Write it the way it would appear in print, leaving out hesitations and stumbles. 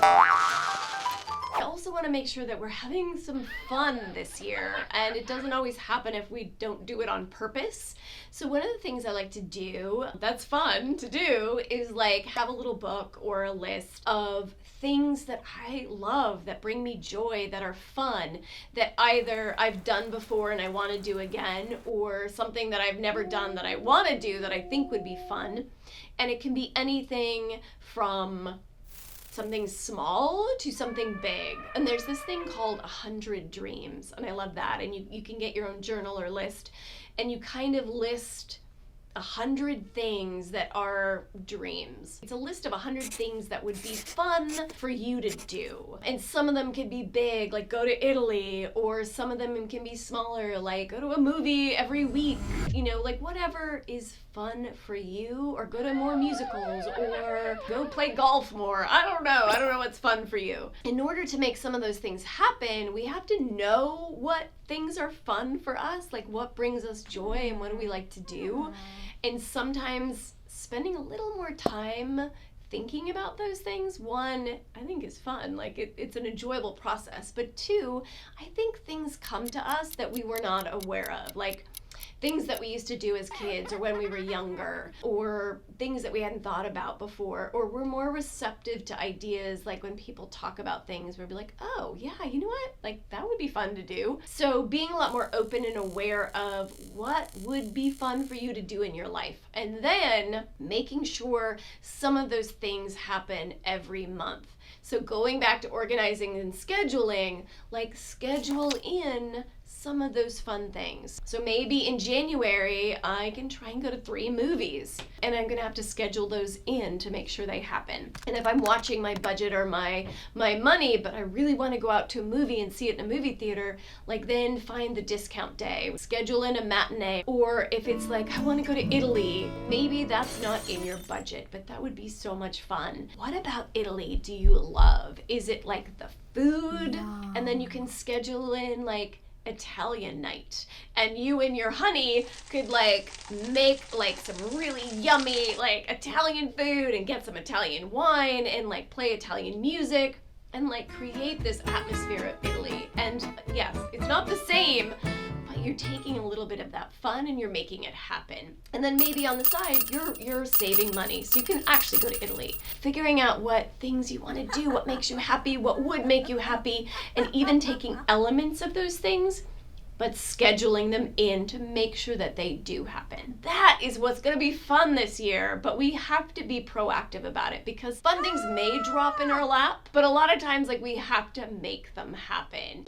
I also want to make sure that we're having some fun this year, and it doesn't always happen if we don't do it on purpose. So one of the things I like to do that's fun to do is like have a little book or a list of things that I love, that bring me joy, that are fun, that either I've done before and I want to do again, or something that I've never done that I want to do that I think would be fun. And it can be anything from something small to something big. And there's this thing called 100 Dreams, and I love that. And you can get your own journal or list, and you kind of list 100 things that are dreams. It's a list of 100 things that would be fun for you to do. And some of them can be big, like go to Italy, or some of them can be smaller, like go to a movie every week, like whatever is fun for you, or go to more musicals, or go play golf more. I don't know what's fun for you. In order to make some of those things happen, we have to know what things are fun for us, like what brings us joy and what do we like to do. And sometimes spending a little more time thinking about those things, one, I think is fun. Like it's an enjoyable process. But two, I think things come to us that we were not aware of. Like things that we used to do as kids or when we were younger, or things that we hadn't thought about before, or we're more receptive to ideas. Like when people talk about things, we'll be like, oh yeah, you know what? Like that would be fun to do. So being a lot more open and aware of what would be fun for you to do in your life. And then making sure some of those things happen every month. So going back to organizing and scheduling, like schedule in some of those fun things. So maybe in January, I can try and go to 3 movies, and I'm gonna have to schedule those in to make sure they happen. And if I'm watching my budget or my money, but I really wanna go out to a movie and see it in a movie theater, like then find the discount day, schedule in a matinee. Or if it's like, I wanna go to Italy, maybe that's not in your budget, but that would be so much fun. What about Italy do you love? Is it like the food? Yeah. And then you can schedule in like Italian night, and you and your honey could like make like some really yummy like Italian food and get some Italian wine and like play Italian music and like create this atmosphere of Italy. And yes, it's not the same, but you're taking a little bit of that fun and you're making it happen. And then maybe on the side, you're saving money so you can actually go to Italy. Figuring out what things you want to do, what makes you happy, what would make you happy, and even taking elements of those things, but scheduling them in to make sure that they do happen. That is what's gonna be fun this year, but we have to be proactive about it because fun things may drop in our lap, but a lot of times like we have to make them happen.